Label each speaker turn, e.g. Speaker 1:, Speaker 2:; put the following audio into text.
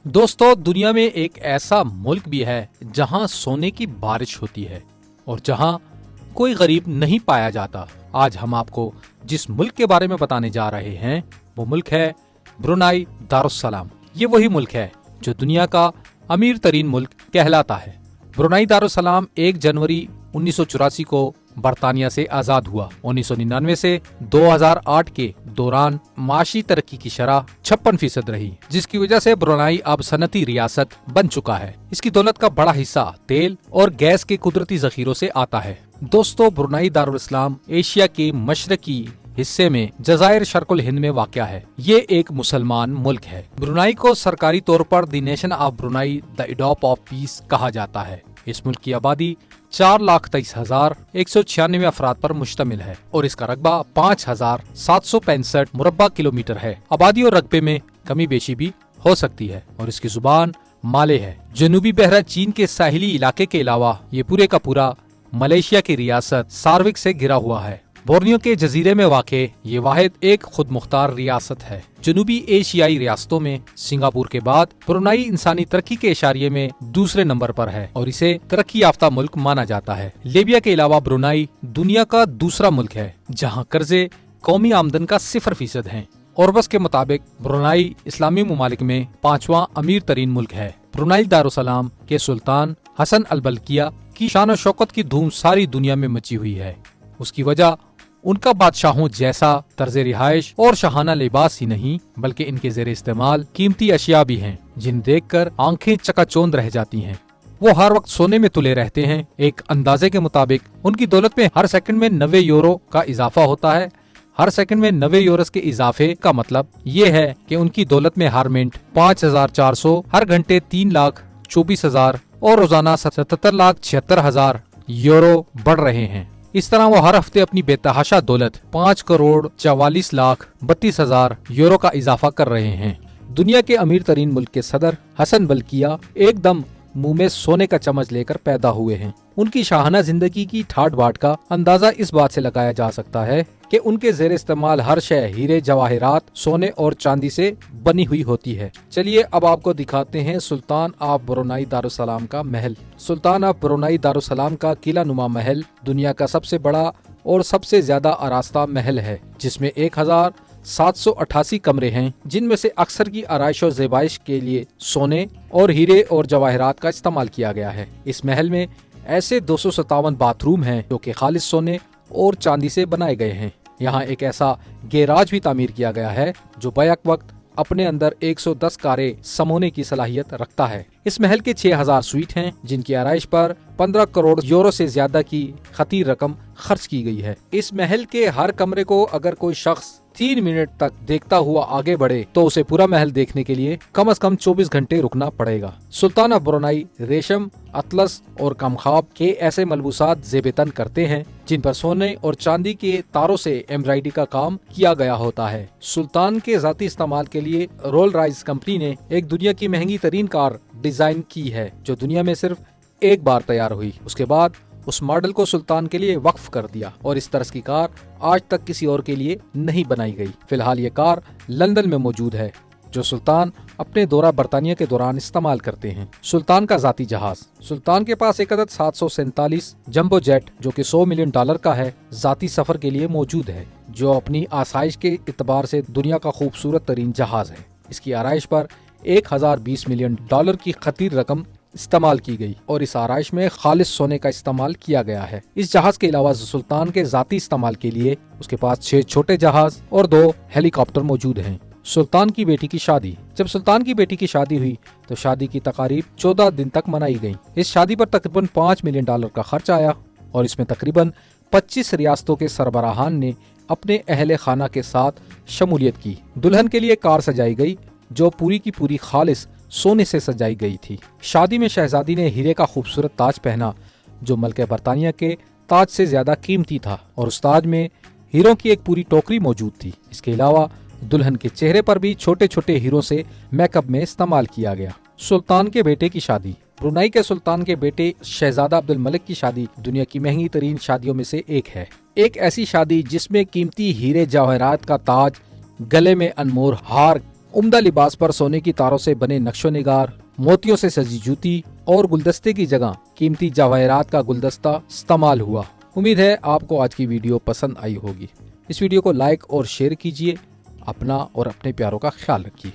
Speaker 1: दोस्तों, दुनिया में एक ऐसा मुल्क भी है जहां सोने की बारिश होती है और जहां कोई गरीब नहीं पाया जाता। आज हम आपको जिस मुल्क के बारे में बताने जा रहे हैं वो मुल्क है ब्रुनाई दारुस्सलाम। ये वही मुल्क है जो दुनिया का अमीर तरीन मुल्क कहलाता है। ब्रुनाई दारुस्सलाम 1 जनवरी 1984 को बरतानिया से आजाद हुआ। 1999 से 2008 के दौरान माशी तरक्की की शरह 56% रही, जिसकी वजह से ब्रुनाई अब सनती रियासत बन चुका है। इसकी दौलत का बड़ा हिस्सा तेल और गैस के कुदरती जखीरों से आता है। दोस्तों, ब्रुनाई दारुस्सलाम एशिया के मशरकी हिस्से में जजायर शर्कुल हिंद में वाक़या है। ये एक मुसलमान मुल्क है। ब्रुनाई को सरकारी तौर पर the nation of Brunei the इडॉप ऑफ पीस कहा जाता है। इस मुल्क की आबादी 4,23,196 अफराद पर मुश्तमिल है और इसका रकबा 5,765 मुरब्बा किलोमीटर है। आबादी और रकबे में कमी बेशी भी हो सकती है और इसकी जुबान माले है। जनूबी बहरा चीन के साहिली इलाके के अलावा ये पूरे का पूरा मलेशिया की रियासत सार्विक से घिरा हुआ है। बोर्नियो के जजीरे में वाक़े ये वाहिद एक खुद मुख्तार रियासत है। जनूबी एशियाई रियासतों में सिंगापुर के बाद ब्रुनाई इंसानी तरक्की के इशारिये में दूसरे नंबर पर है और इसे तरक्की याफ्ता मुल्क माना जाता है। लीबिया के अलावा ब्रुनाई दुनिया का दूसरा मुल्क है जहाँ कर्जे कौमी आमदन का 0% है। ओरबस के मुताबिक ब्रुनाई इस्लामी मुमालिक में 5वां अमीर तरीन मुल्क है। ब्रुनाई दारुस्सलाम के सुल्तान हसन अल बल्किया की शान और शौकत की धूम सारी दुनिया में मची हुई है। उसकी वजह उनका बादशाहों जैसा तर्ज रिहाइश और शाहाना लिबास ही नहीं बल्कि इनके जेर इस्तेमाल कीमती अशिया भी हैं, जिन्हें देखकर आंखें चकाचौंध रह जाती हैं। वो हर वक्त सोने में तुले रहते हैं। एक अंदाजे के मुताबिक उनकी दौलत में हर सेकंड में 90 यूरो का इजाफा होता है। हर सेकंड में 90 यूरोस के इजाफे का मतलब ये है कि उनकी दौलत में हर मिनट 5,400, हर घंटे 3,24,000 और रोजाना 77,76,000 यूरो बढ़ रहे हैं। इस तरह वो हर हफ्ते अपनी बेतहाशा दौलत 5,44,32,000 यूरो का इजाफा कर रहे हैं। दुनिया के अमीर तरीन मुल्क के सदर हसन बल्किया एकदम मुंह में सोने का चम्मच लेकर पैदा हुए हैं। उनकी शाहाना जिंदगी की ठाट बाट का अंदाजा इस बात से लगाया जा सकता है कि उनके जेर इस्तेमाल हर शय हीरे जवाहिरात सोने और चांदी से बनी हुई होती है। चलिए अब आपको दिखाते हैं सुल्तान ऑफ ब्रुनाई दारुस्सलाम का महल। सुल्तान ऑफ ब्रुनाई दारुस्सलाम का किला नुमा महल दुनिया का सबसे बड़ा और सबसे ज्यादा आरास्ता महल है, जिसमें 1,788 कमरे हैं, जिनमें से अक्सर की आराइश और ज़ेबाइश के लिए सोने और हीरे और जवाहिरात का इस्तेमाल किया गया है। इस महल में ऐसे 257 बाथरूम हैं जो कि खालिस सोने और चांदी से बनाए गए हैं। यहाँ एक ऐसा गैराज भी तामीर किया गया है जो बैक वक्त अपने अंदर 110 कारें समोने की सलाहियत रखता है। इस महल के 6,000 स्वीट हैं, जिनकी आराइश पर 15 करोड़ यूरो से ज्यादा की खतीर रकम खर्च की गई है। इस महल के हर कमरे को अगर कोई शख्स 3 मिनट तक देखता हुआ आगे बढ़े तो उसे पूरा महल देखने के लिए कम से कम 24 घंटे रुकना पड़ेगा। सुल्तान ऑफ ब्रुनाई रेशम, अतलस और कमखाब के ऐसे मलबूसात ज़ेब-ए-तन करते हैं जिन पर सोने और चांदी के तारों से एम्ब्रॉयडरी का काम किया गया होता है। सुल्तान के जाती इस्तेमाल के लिए रोल राइस कंपनी ने एक दुनिया की महंगी तरीन कार डिजाइन की है जो दुनिया में सिर्फ एक बार तैयार हुई। उसके बाद उस मॉडल को सुल्तान के लिए वक्फ कर दिया और इस तरह की कार आज तक किसी और के लिए नहीं बनाई गई। फिलहाल ये कार लंदन में मौजूद है जो सुल्तान अपने दौरा बरतानिया के दौरान इस्तेमाल करते हैं। सुल्तान का जाती जहाज। सुल्तान के पास एक अदद 747 जंबो जेट जो कि $100 मिलियन का है जाती सफर के लिए मौजूद है, जो अपनी आसाइश के एतबार से दुनिया का खूबसूरत तरीन जहाज है। इसकी आराइश पर 1,020 मिलियन डॉलर की खतीर रकम इस्तेमाल की गई और इस आराइश में खालिस सोने का इस्तेमाल किया गया है। इस जहाज के अलावा सुल्तान के जाती इस्तेमाल के लिए उसके पास 6 छोटे जहाज और 2 हेलीकॉप्टर मौजूद हैं। सुल्तान की बेटी की शादी। जब सुल्तान की बेटी की शादी हुई तो शादी की तकारीब 14 दिन तक मनाई गई। इस शादी पर तकरीबन $5 मिलियन का खर्च आया और इसमें तकरीबन 25 रियासतों के सरबराहान ने अपने अहले खाना के साथ शमूलियत की। दुल्हन के लिए कार सजाई गई जो पूरी की पूरी खालिस सोने से सजाई गई थी। शादी में शहजादी ने हीरे का खूबसूरत ताज पहना जो मल्के बरतानिया के ताज से ज्यादा कीमती था और उस ताज में हीरों की एक पूरी टोकरी मौजूद थी। इसके अलावा दुल्हन के चेहरे पर भी छोटे छोटे हीरों से मेकअप में इस्तेमाल किया गया। सुल्तान के बेटे की शादी। ब्रुनाई के सुल्तान के बेटे शहजादा अब्दुल मलिक की शादी दुनिया की महंगी तरीन शादियों में से एक है। एक ऐसी शादी जिसमें कीमती हीरे जवाहरात का ताज, गले में अनमोल हार, उम्दा लिबास पर सोने की तारों से बने नक्शो निगार, मोतियों से सजी जूती और गुलदस्ते की जगह कीमती जवाहरात का गुलदस्ता इस्तेमाल हुआ। उम्मीद है आपको आज की वीडियो पसंद आई होगी। इस वीडियो को लाइक और शेयर कीजिए। अपना और अपने प्यारों का ख्याल रखिए।